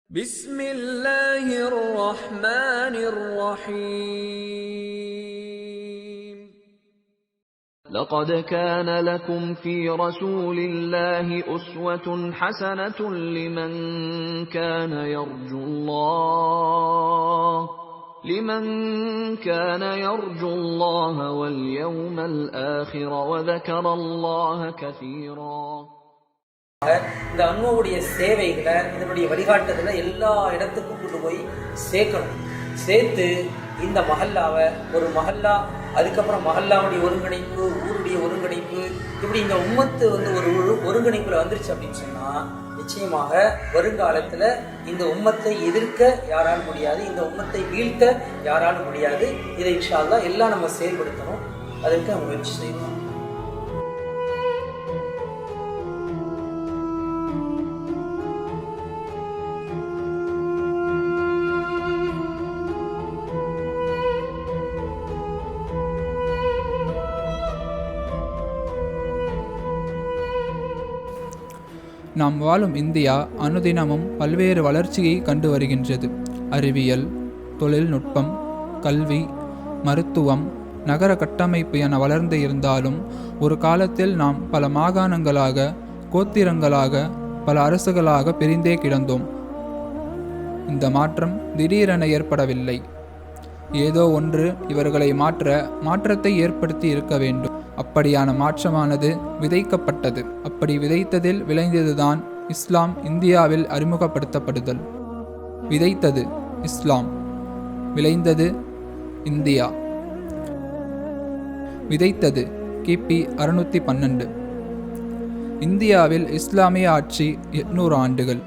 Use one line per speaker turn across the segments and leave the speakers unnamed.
بسم الله الرحمن الرحيم
لقد كان لكم في رسول الله أسوة حسنة لمن كان يرجو الله واليوم الآخر وذكر الله كثيرا.
இந்த அன்னுடைய சேவைகளை இதனுடைய வழிகாட்டுதலை எல்லா இடத்துக்கும் கொண்டு போய் சேர்க்கணும். சேர்த்து இந்த மஹல்லாவை ஒரு மஹல்லா, அதுக்கப்புறம் மஹல்லாவுடைய ஒருங்கிணைப்பு, ஊருடைய ஒருங்கிணைப்பு, இப்படி இந்த உம்மத்து ஒரு ஒருங்கிணைப்புல வந்துருச்சு அப்படின்னு சொன்னா நிச்சயமாக வருங்காலத்துல இந்த உம்மத்தை எதிர்க்க யாராலும் முடியாது, இந்த உம்மத்தை வீழ்த்த யாராலும் முடியாது. இதை இன்ஷா அல்லாஹ் எல்லாம் நம்ம செயல்படுத்தணும், அதற்கு நம்ம முயற்சி செய்யணும்.
நாம் வாழும் இந்தியா அனுதினமும் பல்வேறு வளர்ச்சியை கண்டு வருகின்றது. அறிவியல், தொழில்நுட்பம், கல்வி, மருத்துவம், நகர கட்டமைப்பு என வளர்ந்து இருந்தாலும் ஒரு காலத்தில் நாம் பல மாகாணங்களாக, கோத்திரங்களாக, பல அரசுகளாக பிரிந்தே கிடந்தோம். இந்த மாற்றம் திடீரென ஏற்படவில்லை. ஏதோ ஒன்று இவர்களை மாற்றத்தை ஏற்படுத்தி இருக்க வேண்டும். அப்படியான மாற்றமானது விதைக்கப்பட்டது. அப்படி விதைத்ததில் விளைந்ததுதான் இஸ்லாம் இந்தியாவில் அறிமுகப்படுத்தப்படுதல். விதைத்தது இஸ்லாம், விளைந்தது இந்தியா. விதைத்தது கிபி 612. இந்தியாவில் இஸ்லாமிய ஆட்சி 800 ஆண்டுகள்.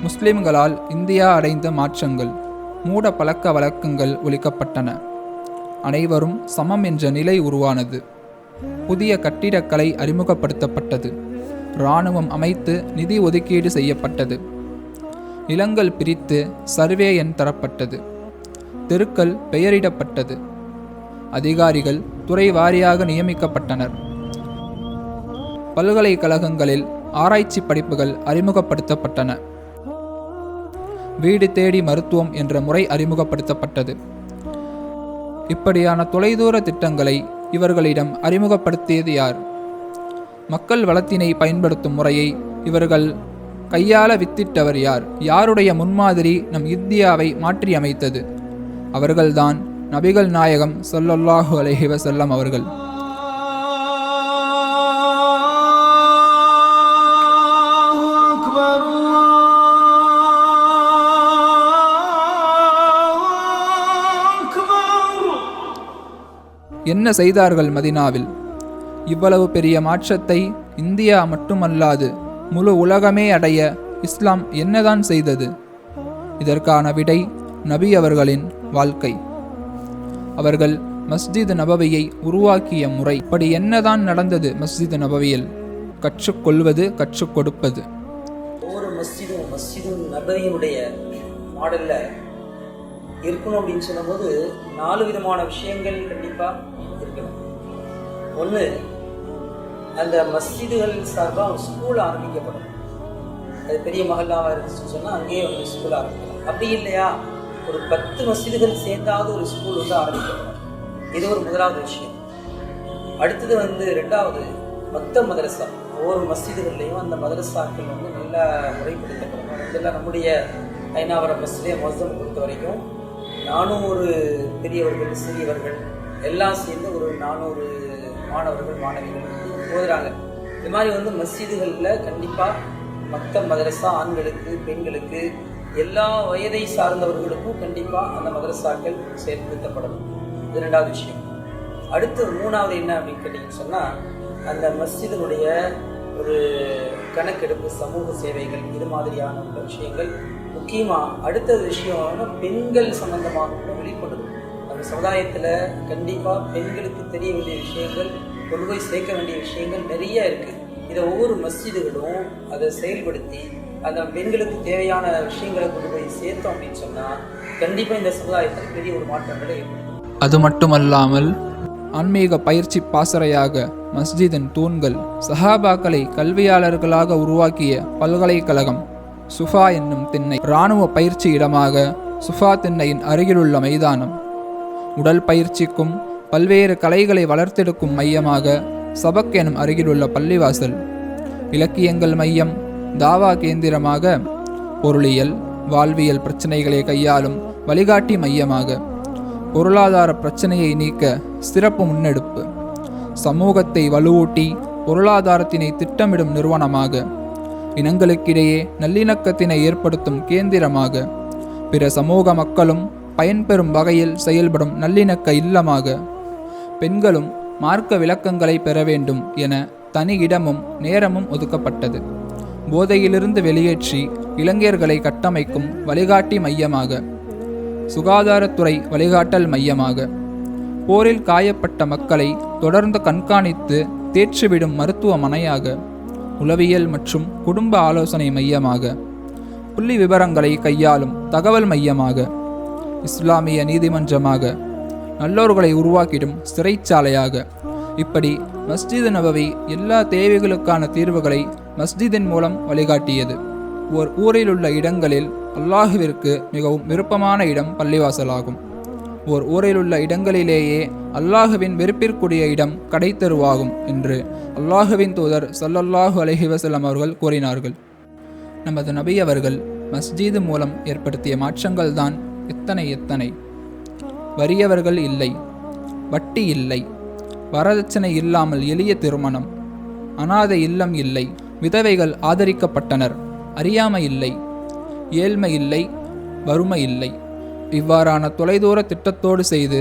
முஸ்லிம்களால் இந்தியா அடைந்த மாற்றங்கள். மூட பழக்க வழக்கங்கள் ஒழிக்கப்பட்டன. அனைவரும் சமம் என்ற நிலை உருவானது. புதிய கட்டிடக்கலை அறிமுகப்படுத்தப்பட்டது. இராணுவம் அமைத்து நிதி ஒதுக்கீடு செய்யப்பட்டது. நிலங்கள் பிரித்து சர்வே எண் தரப்பட்டது. தெருக்கள் பெயரிடப்பட்டது. அதிகாரிகள் துறை வாரியாக நியமிக்கப்பட்டனர். பல்கலைக்கழகங்களில் ஆராய்ச்சி படிப்புகள் அறிமுகப்படுத்தப்பட்டன. வீடு தேடி மருத்துவம் என்ற முறை அறிமுகப்படுத்தப்பட்டது. இப்படியான தொலைதூர திட்டங்களை இவர்களிடம் அறிமுகப்படுத்தியது யார்? மக்கள் வளத்தினை பயன்படுத்தும் முறையை இவர்கள் கையாள வித்திட்டவர் யார்? யாருடைய முன்மாதிரி நம் இந்தியாவை மாற்றி அமைத்தது? அவர்கள்தான் நபிகள் நாயகம் ஸல்லல்லாஹு அலைஹி வஸல்லம் அவர்கள். என்ன செய்தார்கள் மதினாவில்? இவ்வளவு பெரிய மாற்றத்தை இந்தியா மட்டுமல்லாது முழு உலகமே அடைய இஸ்லாம் என்னதான் செய்தது? இதற்கான விடை நபி அவர்களின் வாழ்க்கை. அவர்கள் மஸ்ஜித் நபவியை உருவாக்கிய முறை. இப்படி என்னதான் நடந்தது மஸ்ஜித் நபவியில்? கற்றுக்கொள்வது, கற்றுக் கொடுப்பது.
ஒவ்வொரு மஸ்ஜிதும் நபவியினுடைய மாடல்ல இருக்கணும் அப்படின்னு சொல்லும்போது 4 விதமான விஷயங்கள் கண்டிப்பா இருக்கணும். ஒன்று, அந்த மஸ்ஜிதுகள் சார்பாக ஒரு ஸ்கூல் ஆரம்பிக்கப்படும். அது பெரிய மஹல்லாவாக இருந்துச்சுன்னு சொன்னால் அங்கேயே ஒரு ஸ்கூல் ஆரம்பிக்கலாம். அப்படி இல்லையா, ஒரு 10 மஸ்ஜிதுகள் சேர்ந்தாவது ஒரு ஸ்கூல் ஆரம்பிக்கப்படும். இது ஒரு முதலாவது விஷயம். அடுத்தது 2வது மொத்த மதரசா. ஒவ்வொரு மஸ்ஜிதுகள்லையும் அந்த மதரசாக்கள் நல்லா முறைப்படுத்தப்படணும். இதெல்லாம் நம்முடைய ஐநாவர மஸ்ஜிதே மொத்தம் பொறுத்த வரைக்கும் 400 பெரியவர்கள், சிறியவர்கள் எல்லாம் சேர்ந்து ஒரு 400 மாணவர்கள், மாணவிகள் போதுறாங்க. இது மாதிரி மஸ்ஜிதுகளில் கண்டிப்பாக மொத்த மதரசா ஆண்களுக்கு, பெண்களுக்கு, எல்லா வயதை சார்ந்தவர்களுக்கும் கண்டிப்பாக அந்த மதரசாக்கள் செயல்படுத்தப்படணும். இது 2வது விஷயம். அடுத்து 3வது என்ன அப்படின்னு கேட்டீங்கன்னு சொன்னால், அந்த மஸ்ஜிதினுடைய ஒரு கணக்கெடுப்பு, சமூக சேவைகள், இது மாதிரியான விஷயங்கள். முக்கியமாக அடுத்த விஷயம் பெண்கள் சம்பந்தமாக விழிப்புணர்வு. நம்ம சமுதாயத்தில் கண்டிப்பாக பெண்களுக்கு தெரிய வேண்டிய விஷயங்கள், கொண்டு போய் சேர்க்க வேண்டிய விஷயங்கள் நிறைய இருக்குது. இதை ஒவ்வொரு மஸ்ஜிதுகளும் அதை செயல்படுத்தி அந்த பெண்களுக்கு தேவையான விஷயங்களை கொண்டு போய் சேர்த்தோம் அப்படின்னு சொன்னால் கண்டிப்பாக இந்த சமுதாயத்தில் பெரிய ஒரு மாற்றங்களை ஏற்படுத்தும்.
அது மட்டுமல்லாமல் ஆன்மீக பயிற்சி பாசறையாக மஸ்ஜிதின் தூண்கள், சஹாபாக்களை கல்வியாளர்களாக உருவாக்கிய பல்கலைக்கழகம், சுஃபா என்னும் திண்ணை, இராணுவ பயிற்சி இடமாக சுஃபா திண்ணையின் அருகிலுள்ள மைதானம், உடல் பயிற்சிக்கும் பல்வேறு கலைகளை வளர்த்தெடுக்கும் மையமாக சபக் எனும் அருகிலுள்ள பள்ளிவாசல், இலக்கியங்கள் மையம், தாவா கேந்திரமாக, பொருளியல் வாழ்வியல் பிரச்சனைகளை கையாளும் வழிகாட்டி மையமாக, பொருளாதார பிரச்சனையை நீக்க சிறப்பு முன்னெடுப்பு, சமூகத்தை வலுவூட்டி பொருளாதாரத்தினை திட்டமிடும் நிறுவனமாக, இனங்களுக்கிடையே நல்லிணக்கத்தினை ஏற்படுத்தும் கேந்திரமாக, பிற சமூக மக்களும் பயன்பெறும் வகையில் செயல்படும் நல்லிணக்க இல்லமாக, பெண்களும் மார்க்க விளக்கங்களை பெற வேண்டும் என தனி இடமும் நேரமும் ஒதுக்கப்பட்டது, போதையிலிருந்து வெளியேற்றி இளைஞர்களை கட்டமைக்கும் வழிகாட்டி மையமாக, சுகாதாரத்துறை வழிகாட்டல் மையமாக, போரில் காயப்பட்ட மக்களை தொடர்ந்து கண்காணித்து தேற்றிவிடும் மருத்துவமனையாக, உளவியல் மற்றும் குடும்ப ஆலோசனை மையமாக, புள்ளி விவரங்களை கையாளும் தகவல் மையமாக, இஸ்லாமிய நீதிமன்றமாக, நல்லோர்களை உருவாக்கிடும் சிறைச்சாலையாக, இப்படி மஸ்ஜித் நபவி எல்லா தேவைகளுக்கான தீர்வுகளை மஸ்ஜிதின் மூலம் வழிகாட்டியது. ஓர் ஊரில் உள்ள இடங்களில் அல்லாஹுவிற்கு மிகவும் விருப்பமான இடம் பள்ளிவாசலாகும். ஓர் ஊரில் உள்ள இடங்களிலேயே அல்லாஹுவின் வெறுப்பிற்குரிய இடம் கடை தெருவாகும் என்று அல்லாஹுவின் தூதர் ஸல்லல்லாஹு அலைஹி வஸல்லம் அவர்கள் கூறினார்கள். நமது நபி அவர்கள் மஸ்ஜிது மூலம் ஏற்படுத்திய மாற்றங்கள் தான் எத்தனை! வறியவர்கள் இல்லை, வட்டி இல்லை, வரதட்சணை இல்லாமல் எளிய திருமணம், அனாதை இல்லம் இல்லை, விதவைகள் ஆதரிக்கப்பட்டனர், அறியாமை இல்லை, ஏழ்மை இல்லை, வறுமை இல்லை. இவ்வாறான தொலைதூர திட்டத்தோடு செய்து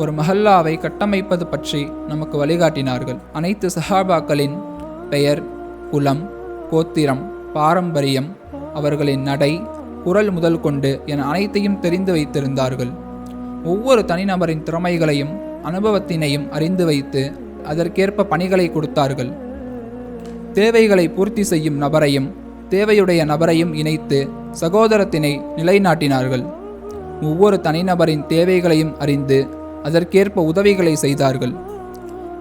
ஒரு மஹல்லாவை கட்டமைப்பது பற்றி நமக்கு வழிகாட்டினார்கள். அனைத்து சஹாபாக்களின் பெயர், குலம், கோத்திரம், பாரம்பரியம், அவர்களின் நடை, குரல் முதல் கொண்டு என அனைத்தையும் தெரிந்து வைத்திருந்தார்கள். ஒவ்வொரு தனிநபரின் திறமைகளையும் அனுபவத்தினையும் அறிந்து வைத்து அதற்கேற்ப பணிகளை கொடுத்தார்கள். தேவைகளை பூர்த்தி செய்யும் நபரையும் தேவையுடைய நபரையும் இணைத்து சகோதரத்தினை நிலைநாட்டினார்கள். ஒவ்வொரு தனிநபரின் தேவைகளையும் அறிந்து அதற்கேற்ப உதவிகளை செய்தார்கள்.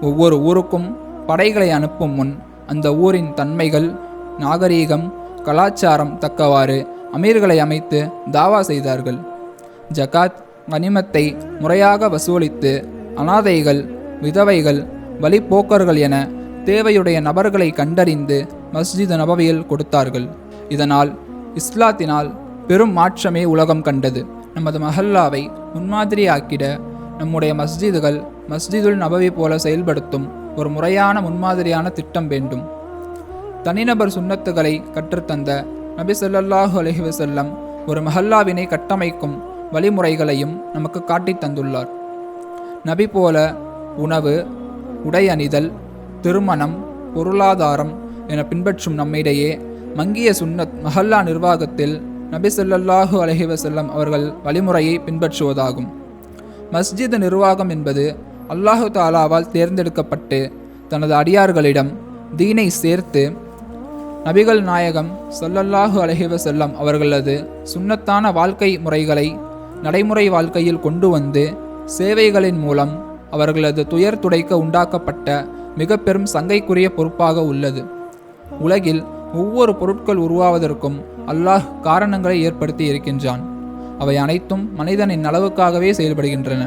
ஒவ்வொரு ஊருக்கும் படைகளை அனுப்பும் முன் அந்த ஊரின் தன்மைகள், நாகரீகம், கலாச்சாரம் தக்கவாறு அமீர்களை அமைத்து தாவா செய்தார்கள். ஜகாத், கனிமத்தை முறையாக வசூலித்து அனாதைகள், விதவைகள், வழிப்போக்கர்கள் என தேவையுடைய நபர்களை கண்டறிந்து மஸ்ஜித் நபவியில் கொடுத்தார்கள். இதனால் இஸ்லாத்தினால் பெரும் மாற்றமே உலகம் கண்டது. நமது மஹல்லாவை முன்மாதிரியாக்கிட நம்முடைய மஸ்ஜிதுகள் மஸ்ஜிதுல் நபவி போல செயல்படுத்தும் ஒரு முறையான முன்மாதிரியான திட்டம் வேண்டும். தனிநபர் சுன்னத்துகளை கற்றுத்தந்த நபி ஸல்லல்லாஹு அலைஹி வஸல்லம் ஒரு மஹல்லாவினை கட்டமைக்கும் வழிமுறைகளையும் நமக்கு காட்டித் தந்துள்ளார். நபி போல உணவு, உடை அணிதல், திருமணம், பொருளாதாரம் என பின்பற்றும் நம்மிடையே மங்கிய சுன்னத் மஹல்லா நிர்வாகத்தில் நபி ஸல்லல்லாஹு அலைஹி வஸல்லம் அவர்கள் வழிமுறையை பின்பற்றுவதாகும். மஸ்ஜித் நிர்வாகம் என்பது அல்லாஹு தாலாவால் தேர்ந்தெடுக்கப்பட்டு தனது அடியார்களிடம் தீனை சேர்த்து நபிகள் நாயகம் ஸல்லல்லாஹு அலைஹி வஸல்லம் அவர்களது சுன்னத்தான வாழ்க்கை முறைகளை நடைமுறை வாழ்க்கையில் கொண்டு வந்து சேவைகளின் மூலம் அவர்களது துயர் துடைக்க உண்டாக்கப்பட்ட மிக பெரும் சங்கைக்குரிய பொறுப்பாக உள்ளது. உலகில் ஒவ்வொரு பொருட்கள் உருவாவதற்கும் அல்லாஹ் காரணங்களை ஏற்படுத்தி இருக்கின்றான். அவை அனைத்தும் மனிதனின் நலவுக்காகவே செயல்படுகின்றன.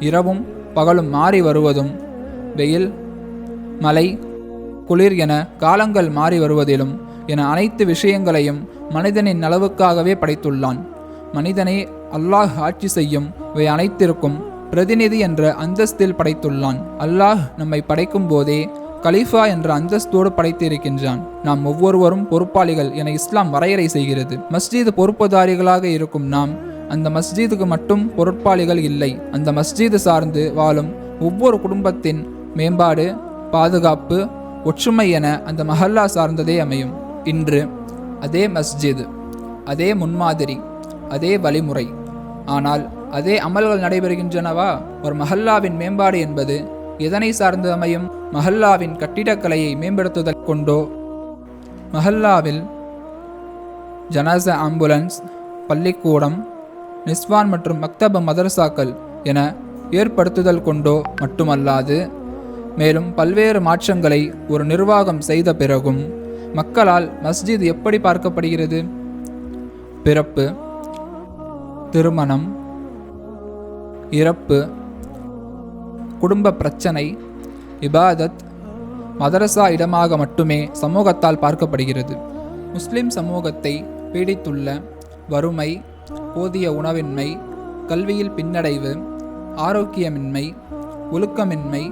இரவும் பகலும் மாறி வருவதும், வெயில், மழை, குளிர் என காலங்கள் மாறி வருவதிலும் என அனைத்து விஷயங்களையும் மனிதனின் நலவுக்காகவே படைத்துள்ளான். மனிதனை அல்லாஹ் ஆட்சி செய்யும் இவை அனைத்திற்கும் பிரதிநிதி என்ற அந்தஸ்தில் படைத்துள்ளான். அல்லாஹ் நம்மை படைக்கும் போதே கலீஃபா என்ற அந்தஸ்தோடு படைத்திருக்கின்றான். நாம் ஒவ்வொருவரும் பொறுப்பாளிகள் என இஸ்லாம் வரையறை செய்கிறது. மஸ்ஜித் பொறுப்புதாரிகளாக இருக்கும் நாம் அந்த மஸ்ஜிதுக்கு மட்டும் பொறுப்பாளிகள் இல்லை. அந்த மஸ்ஜிது சார்ந்து வாழும் ஒவ்வொரு குடும்பத்தின் மேம்பாடு, பாதுகாப்பு, ஒற்றுமை என அந்த மஹல்லா சார்ந்ததே அமையும். இன்று அதே மஸ்ஜித், அதே முன்மாதிரி, அதே வழிமுறை, ஆனால் அதே அமல்கள் நடைபெறுகின்றனவா? ஒரு மஹல்லாவின் மேம்பாடு என்பது எதனை சார்ந்து அமையும்? மஹல்லாவின் கட்டிடக்கலையை மேம்படுத்துதல் கொண்டோ? மஹல்லாவில் ஜனாஸா ஆம்புலன்ஸ், பள்ளிக்கூடம், நிஸ்வான் மற்றும் மக்தப மதரசாக்கள் என ஏற்படுத்துதல் கொண்டோ மட்டுமல்லாது, மேலும் பல்வேறு மாற்றங்களை ஒரு நிர்வாகம் செய்த பிறகும் மக்களால் மஸ்ஜித் எப்படி பார்க்கப்படுகிறது? பிறப்பு, திருமணம், இறப்பு, குடும்ப பிரச்சனை, இபாதத், மதரசா இடமாக மட்டுமே சமூகத்தால் பார்க்கப்படுகிறது. முஸ்லிம் சமூகத்தை பீடித்துள்ள வறுமை, போதிய உணவின்மை, கல்வியில் பின்னடைவு, ஆரோக்கியமின்மை, ஒழுக்கமின்மை,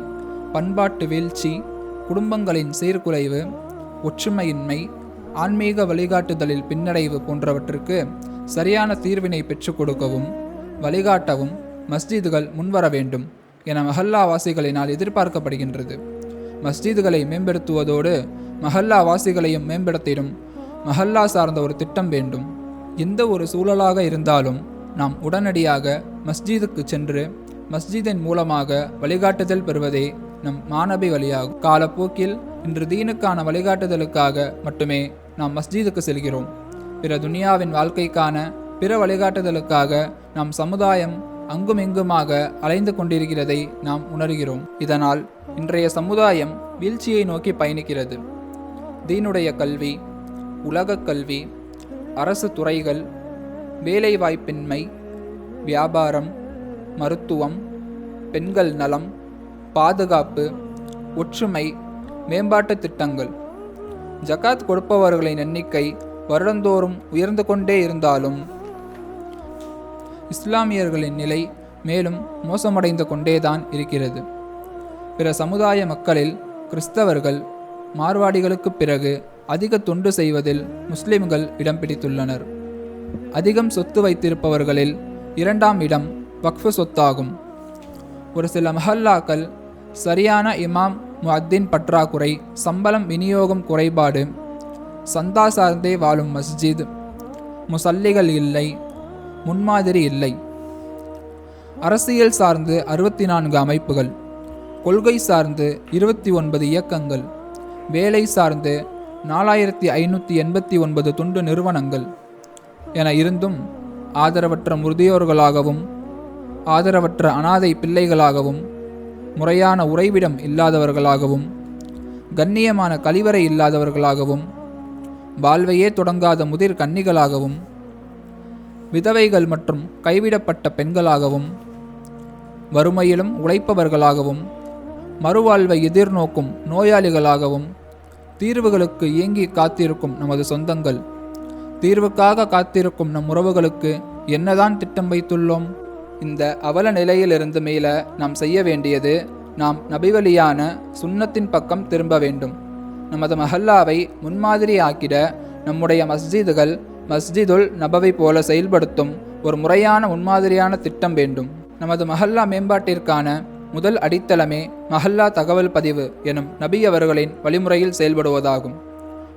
பண்பாட்டு வீழ்ச்சி, குடும்பங்களின் சீர்குலைவு, ஒற்றுமையின்மை, ஆன்மீக வழிகாட்டுதலில் பின்னடைவு போன்றவற்றுக்கு சரியான தீர்வினை பெற்றுக் கொடுக்கவும் வழிகாட்டவும் மஸ்ஜிதுகள் முன்வர வேண்டும் என மஹல்லாவாசிகளினால் எதிர்பார்க்கப்படுகின்றது. மஸ்ஜிதுகளை மேம்படுத்துவதோடு மஹல்லாவாசிகளையும் மேம்படுத்திடும் மஹல்லா சார்ந்த ஒரு திட்டம் வேண்டும். எந்த ஒரு சூழலாக இருந்தாலும் நாம் உடனடியாக மஸ்ஜிதுக்கு சென்று மஸ்ஜிதின் மூலமாக வழிகாட்டுதல் பெறுவதே நம் மானபி வழியாகும். காலப்போக்கில் இன்று தீனுக்கான வழிகாட்டுதலுக்காக மட்டுமே நாம் மஸ்ஜிதுக்கு செல்கிறோம். பிற துனியாவின் வாழ்க்கைக்கான பிற வழிகாட்டுதலுக்காக நாம் சமுதாயம் அங்குமிங்குமாக அலைந்து கொண்டிருக்கிறதை நாம் உணர்கிறோம். இதனால் இன்றைய சமுதாயம் வீழ்ச்சியை நோக்கி பயணிக்கிறது. தீனுடைய கல்வி, உலகக் கல்வி, அரசு துறைகள், வேலைவாய்ப்பின்மை, வியாபாரம், மருத்துவம், பெண்கள் நலம், பாதுகாப்பு, ஒற்றுமை, மேம்பாட்டு திட்டங்கள், ஜகாத் கொடுப்பவர்களின் எண்ணிக்கை வருடந்தோறும் உயர்ந்து கொண்டே இருந்தாலும் இஸ்லாமியர்களின் நிலை மேலும் மோசமடைந்து கொண்டேதான் இருக்கிறது. பிற சமுதாய மக்களில் கிறிஸ்தவர்கள், மார்வாடிகளுக்கு பிறகு அதிக தொண்டு செய்வதில் முஸ்லிம்கள் இடம் பிடித்துள்ளனர். அதிகம் சொத்து வைத்திருப்பவர்களில் 2ஆம் இடம் வக்ஃபு சொத்தாகும். ஒரு சில மஹல்லாக்கள் சரியான இமாம் முஅத்தின் பற்றாக்குறை, சம்பளம் விநியோகம் குறைபாடு, சந்தா சார்ந்தே வாழும் மஸ்ஜித், முசல்லிகள் இல்லை, முன்மாதிரி இல்லை. அரசியல் சார்ந்து 64 அமைப்புகள், கொள்கை சார்ந்து 29 இயக்கங்கள், வேலை சார்ந்து 4589 தொண்டு நிறுவனங்கள் என இருந்தும் ஆதரவற்ற முதியோர்களாகவும் ஆதரவற்ற அனாதை பிள்ளைகளாகவும் முறையான உறைவிடம் இல்லாதவர்களாகவும் கண்ணியமான கழிவறை இல்லாதவர்களாகவும் வாழ்வையே தொடங்காத முதிர் கன்னிகளாகவும் விதவைகள் மற்றும் கைவிடப்பட்ட பெண்களாகவும் வறுமையிலும் உழைப்பவர்களாகவும் மறுவாழ்வை எதிர்நோக்கும் நோயாளிகளாகவும் தீர்வுகளுக்கு ஏங்கி காத்திருக்கும் நமது சொந்தங்கள், தீர்வுக்காக காத்திருக்கும் நம் உறவுகளுக்கு என்னதான் திட்டம் வைத்துள்ளோம்? இந்த அவல நிலையிலிருந்து மீள நாம் செய்ய வேண்டியது, நாம் நபிவழியான சுன்னத்தின் பக்கம் திரும்ப வேண்டும். நமது மஹல்லாவை முன்மாதிரி ஆக்கிட நம்முடைய மஸ்ஜிதுகள் மஸ்ஜிதுல் நபவி போல செயல்படுத்தும் ஒரு முறையான முன்மாதிரியான திட்டம் வேண்டும். நமது மஹல்லா மேம்பாட்டிற்கான முதல் அடித்தளமே மஹல்லா தகவல் பதிவு எனும் நபி அவர்களின் வழிமுறையில் செயல்படுவதாகும்.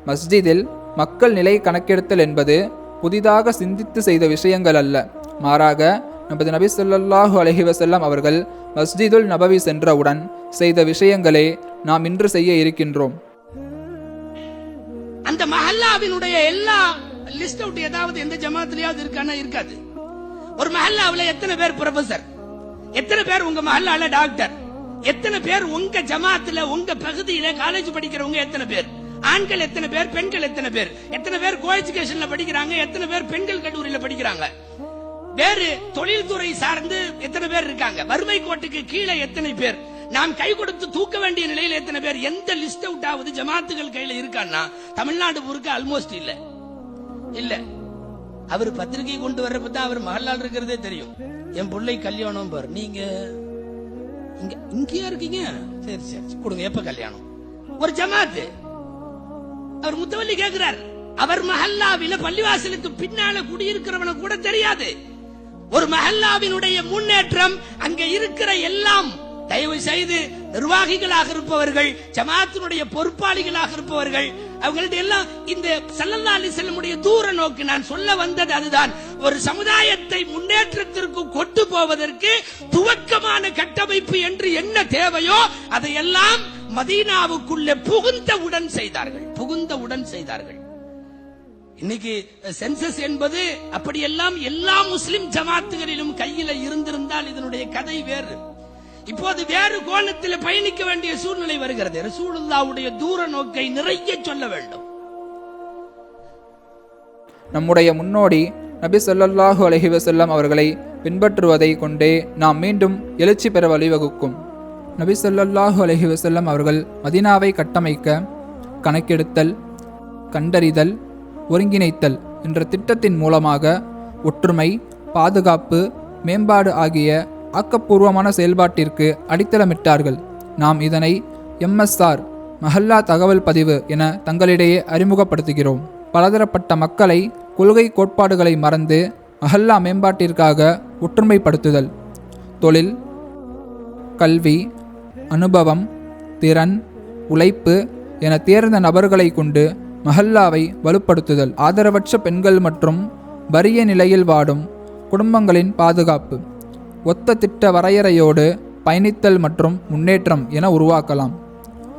மஸ்ஜிதில் மக்கள் நிலை கணக்கெடுத்தல் என்பது புதிதாக சிந்தித்து செய்த விஷயங்கள் அல்ல. மாறாக நமது நபி ஸல்லல்லாஹு அலைஹி வஸல்லம் அவர்கள் மஸ்ஜிதுல் நபவி சென்றவுடன் செய்த விஷயங்களே நாம் இன்று செய்ய இருக்கின்றோம்.
அந்த மஹல்லாவினுடைய எல்லா லிஸ்ட் அவுட் ஏதாவது எந்த ஜமாத்திலயாவது இருக்கானா? இருக்காது. ஒரு மஹல்லாவுல எத்தனை பேர் ப்ரொஃபசர், எத்தனை பேர் உங்க மஹல்லால டாக்டர், எத்தனை பேர் உங்க ஜமாத்துல உங்க பகுதியில காலேஜ் படிக்கிறவங்க எத்தனை பேர், ஆண்கள் எத்தனை பேர், பெண்கள் எத்தனை பேர், எத்தனை பேர் கோ எஜுகேஷன்ல படிக்கிறாங்க, எத்தனை பேர் பெண்கள் கல்லூரியில படிக்கிறாங்க, வேறு தொழில்துறை சார்ந்து எத்தனை பேர் இருக்காங்க, வறுமை கோட்டுக்கு கீழே எத்தனை பேர், நாம் கை கொடுத்து தூக்க வேண்டிய நிலையில் எத்தனை பேர், எந்த லிஸ்ட் அவுட் ஆகுது ஜமாத்துகள் கையில இருக்கான்னா தமிழ்நாடு ஊருக்கு ஆல்மோஸ்ட் இல்ல. இல்ல, அவர் பத்திரிகை கொண்டு வர்றப்பதான் அவர் மஹல்லால் இருக்கிறதே தெரியும். என் பிள்ளை கல்யாணம் பாரு, நீங்க இங்கேயா இருக்கீங்க, சரி சரி கொடுங்க, எப்ப கல்யாணம்? ஒரு ஜமாத்து அவர் முத்தவல்லி கேட்கிறார், அவர் மஹல்லாவில பள்ளிவாசலுக்கு பின்னால குடியிருக்கிறவன கூட தெரியாது. ஒரு மஹல்லாவினுடைய முன்னேற்றம் அங்க இருக்கிற எல்லாம் தயவு செய்து நிர்வாகிகளாக இருப்பவர்கள், ஜமாத்தினுடைய பொறுப்பாளிகளாக இருப்பவர்கள், அவங்கள்ட்ட எல்லாம் இந்த ஸல்லல்லாஹு அலைஹி வஸல்லம் தூர நோக்கு. நான் சொல்ல வந்தது அதுதான். ஒரு சமுதாயத்தை முன்னேற்றத்திற்கு கொண்டு போவதற்கு துவக்கமான கட்டமைப்பு என்று என்ன தேவையோ அதையெல்லாம் மதீனாவுக்குள்ளே புகுந்தவுடன் செய்தார்கள். இன்னைக்கு சென்சஸ் என்பது அப்படியெல்லாம் எல்லா முஸ்லிம் ஜமாத்துகளிலும் கையில இருந்திருந்தால் இதனுடைய கதை வேறு. இப்போது வேறு கோணத்தில் பயணிக்க வேண்டிய சூழ்நிலை வருகிறது. ரசூலுல்லாஹ்வுடைய தூர நோக்கை நிறைய சொல்ல வேண்டும்.
நம்முடைய முன்னோடி நபி ஸல்லல்லாஹு அலைஹி வஸல்லம் அவர்களை பின்பற்றுவதை கொண்டே நாம் மீண்டும் எழுச்சி பெற வழிவகுக்கும். நபி ஸல்லல்லாஹு அலைஹி வஸல்லம் அவர்கள் மதீனாவை கட்டமைக்க கணக்கெடுத்தல், கண்டறிதல், ஒருங்கிணைத்தல் என்ற திட்டத்தின் மூலமாக ஒற்றுமை, பாதுகாப்பு, மேம்பாடு ஆகிய ஆக்கப்பூர்வமான செயல்பாட்டிற்கு அடித்தளமிட்டார்கள். நாம் இதனை MSR மஹல்லா தகவல் பதிவு என தங்களிடையே அறிமுகப்படுத்துகிறோம். பலதரப்பட்ட மக்களை கொள்கை கோட்பாடுகளை மறந்து மஹல்லா மேம்பாட்டிற்காக ஒற்றுமைப்படுத்துதல், தொழில், கல்வி, அனுபவம், திறன், உழைப்பு என தேர்ந்த நபர்களை கொண்டு மஹல்லாவை வலுப்படுத்துதல், ஆதரவற்ற பெண்கள் மற்றும் வறிய நிலையில் வாடும் குடும்பங்களின் பாதுகாப்பு, ஒத்த திட்ட வரையறையோடு பயணித்தல் மற்றும் முன்னேற்றம் என உருவாக்கலாம்.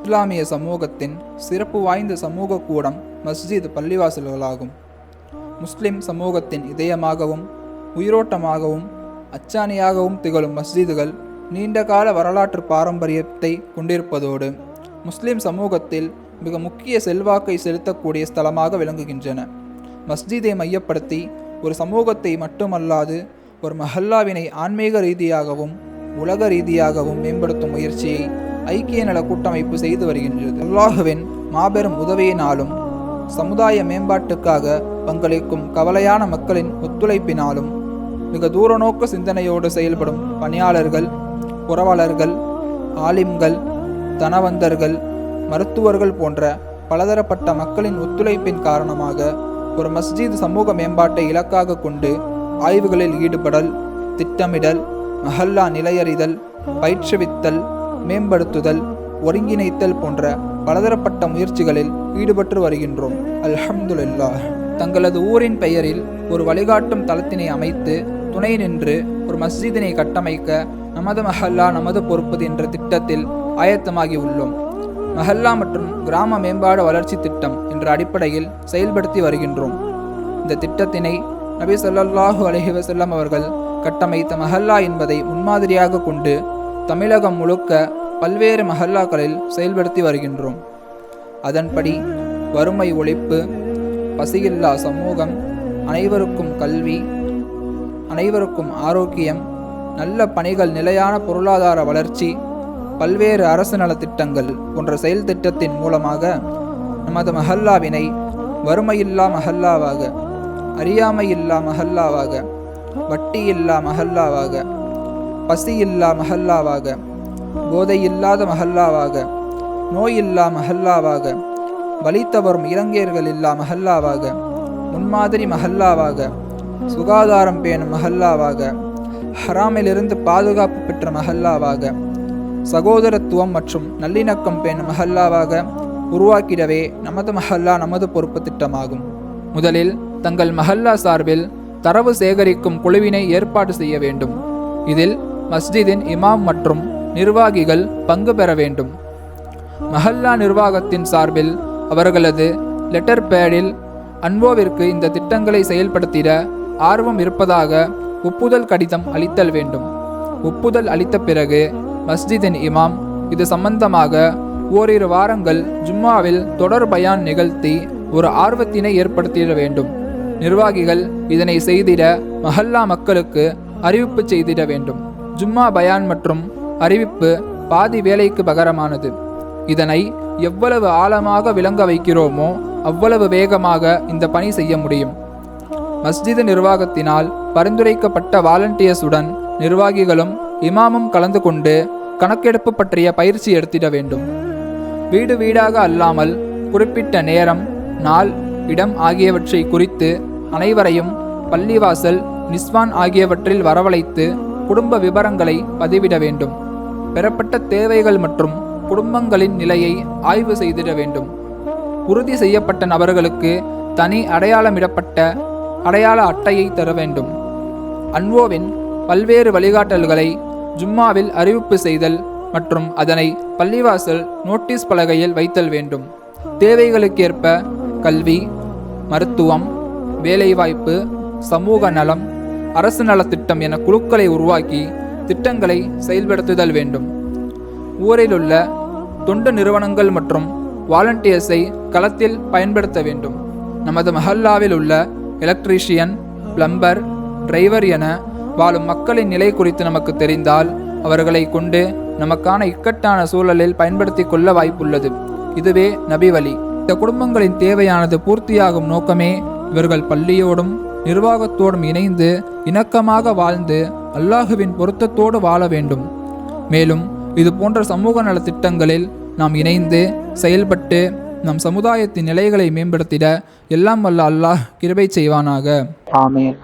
இஸ்லாமிய சமூகத்தின் சிறப்பு வாய்ந்த சமூக கூடம் மஸ்ஜித் பள்ளிவாசல்களாகும். முஸ்லிம் சமூகத்தின் இதயமாகவும் உயிரோட்டமாகவும் அச்சாணியாகவும் திகழும் மஸ்ஜிதுகள் நீண்டகால வரலாற்று பாரம்பரியத்தை கொண்டிருப்பதோடு முஸ்லிம் சமூகத்தில் மிக முக்கிய செல்வாக்கை செலுத்தக்கூடிய ஸ்தலமாக விளங்குகின்றன. மஸ்ஜிதை மையப்படுத்தி ஒரு சமூகத்தை மட்டுமல்லாது ஒரு மஹல்லாவினை ஆன்மீக ரீதியாகவும் உலக ரீதியாகவும் மேம்படுத்தும் முயற்சியை ஐக்கிய நல கூட்டமைப்பு செய்து வருகின்றது. அல்லாஹுவின் மாபெரும் உதவியினாலும் சமுதாய மேம்பாட்டுக்காக பங்களிக்கும் கவலையான மக்களின் ஒத்துழைப்பினாலும் மிக தூரநோக்கு சிந்தனையோடு செயல்படும் பணியாளர்கள், புரவலர்கள், ஆலிம்கள், தனவந்தர்கள், மருத்துவர்கள் போன்ற பலதரப்பட்ட மக்களின் ஒத்துழைப்பின் காரணமாக ஒரு மஸ்ஜித் சமூக மேம்பாட்டை இலக்காக கொண்டு ஆய்வுகளில் ஈடுபடல், திட்டமிடல், மஹல்லா நிலையறிதல், பயிற்றுவித்தல், மேம்படுத்துதல், ஒருங்கிணைத்தல் போன்ற பலதரப்பட்ட முயற்சிகளில் ஈடுபட்டு வருகின்றோம். அல்ஹம்துலில்லாஹ். தங்களது ஊரின் பெயரில் ஒரு வழிகாட்டும் தளத்தினை அமைத்து துணை நின்று ஒரு மஸ்ஜிதினை கட்டமைக்க நமது மஹல்லா நமது பொறுப்பு என்ற திட்டத்தில் ஆயத்தமாகி உள்ளோம். மஹல்லா மற்றும் கிராம மேம்பாடு வளர்ச்சி திட்டம் என்ற அடிப்படையில் செயல்படுத்தி வருகின்றோம். இந்த திட்டத்தினை நபி ஸல்லல்லாஹு அலைஹி வஸல்லம் அவர்கள் கட்டமைத்த மஹல்லா என்பதை முன்மாதிரியாக கொண்டு தமிழகம் முழுக்க பல்வேறு மஹல்லாக்களில் செயல்படுத்தி வருகின்றோம். அதன்படி வறுமை ஒழிப்பு, பசியில்லா சமூகம், அனைவருக்கும் கல்வி, அனைவருக்கும் ஆரோக்கியம், நல்ல பணிகள், நிலையான பொருளாதார வளர்ச்சி, பல்வேறு அரசு நலத்திட்டங்கள் போன்ற செயல் திட்டத்தின் மூலமாக நமது மஹல்லாவினை வறுமையில்லா மஹல்லாவாக, அறியாமையில்லா மஹல்லாவாக, வட்டியில்லா மஹல்லாவாக, பசியில்லா மஹல்லாவாக, போதையில்லாத மஹல்லாவாக, நோயில்லா மஹல்லாவாக, வலித்த வரும் இளைஞர்கள் இல்லா மஹல்லாவாக, முன்மாதிரி மஹல்லாவாக, சுகாதாரம் பேணும் மஹல்லாவாக, ஹராமிலிருந்து பாதுகாப்பு பெற்ற மஹல்லாவாக, சகோதரத்துவம் மற்றும் நல்லிணக்கம் பேணும் மஹல்லாவாக உருவாக்கிடவே நமது மஹல்லா நமது பொறுப்பு திட்டமாகும். முதலில் தங்கள் மஹல்லா சார்பில் தரவு சேகரிக்கும் குழுவினை ஏற்பாடு செய்ய வேண்டும். இதில் மஸ்ஜிதின் இமாம் மற்றும் நிர்வாகிகள் பங்கு பெற வேண்டும். மஹல்லா நிர்வாகத்தின் சார்பில் அவர்களது லெட்டர் பேடில் அன்வோவிற்கு இந்த திட்டங்களை செயல்படுத்திட ஆர்வம் இருப்பதாக ஒப்புதல் கடிதம் அளித்தல் வேண்டும். ஒப்புதல் அளித்த பிறகு மஸ்ஜிதின் இமாம் இது சம்பந்தமாக ஓரிரு வாரங்கள் ஜும்மாவில் தொடர் பயான் நிகழ்த்தி ஒரு ஆர்வத்தினை ஏற்படுத்திட வேண்டும். நிர்வாகிகள் இதனை செய்திட மஹல்லா மக்களுக்கு அறிவிப்பு செய்திட வேண்டும். ஜும்மா பயான் மற்றும் அறிவிப்பு பாதி வேலைக்கு பகரமானது. இதனை எவ்வளவு ஆழமாக விளங்க வைக்கிறோமோ அவ்வளவு வேகமாக இந்த பணி செய்ய முடியும். மஸ்ஜிது நிர்வாகத்தினால் பரிந்துரைக்கப்பட்ட வாலண்டியர்ஸுடன் நிர்வாகிகளும் இமாமும் கலந்து கொண்டு கணக்கெடுப்பு பற்றிய பயிற்சி எடுத்திட வேண்டும். வீடு வீடாக அல்லாமல் குறிப்பிட்ட நேரம், நாள், இடம் ஆகியவற்றை குறித்து அனைவரையும் பள்ளிவாசல், நிஸ்வான் ஆகியவற்றில் வரவழைத்து குடும்ப விவரங்களை பதிவிட வேண்டும். பெறப்பட்ட தேவைகள் மற்றும் குடும்பங்களின் நிலையை ஆய்வு செய்திட வேண்டும். உறுதி செய்யப்பட்ட நபர்களுக்கு தனி அடையாளமிடப்பட்ட அடையாள அட்டையை தர வேண்டும். அன்வோவின் பல்வேறு வழிகாட்டல்களை ஜும்மாவில் அறிவிப்பு செய்தல் மற்றும் அதனை பள்ளிவாசல் நோட்டீஸ் பலகையில் வைத்தல் வேண்டும். தேவைகளுக்கேற்ப கல்வி, மருத்துவம், வேலைவாய்ப்பு, சமூக நலம், அரசு நலத்திட்டம் என குழுக்களை உருவாக்கி திட்டங்களை செயல்படுத்துதல் வேண்டும். ஊரில் உள்ள தொண்டு நிறுவனங்கள் மற்றும் வாலண்டியர்ஸை களத்தில் பயன்படுத்த வேண்டும். நமது மஹல்லாவில் உள்ள எலக்ட்ரீஷியன், பிளம்பர், டிரைவர் என வாழும் மக்களின் நிலை குறித்து நமக்கு தெரிந்தால் அவர்களை கொண்டு நமக்கான இக்கட்டான சூழலில் பயன்படுத்தி கொள்ள வாய்ப்புள்ளது. இதுவே நபி வழி. இந்த குடும்பங்களின் தேவையானது பூர்த்தியாகும் நோக்கமே இவர்கள் பள்ளியோடும் நிர்வாகத்தோடும் இணைந்து இணக்கமாக வாழ்ந்து அல்லாஹுவின் பொருத்தத்தோடு வாழ வேண்டும். மேலும் இது போன்ற சமூக நலத்திட்டங்களில் நாம் இணைந்து செயல்பட்டு நம் சமுதாயத்தின் நிலைகளை மேம்படுத்திட எல்லாம் வல்ல அல்லாஹ் கிருபை செய்வானாக.
ஆமீன்.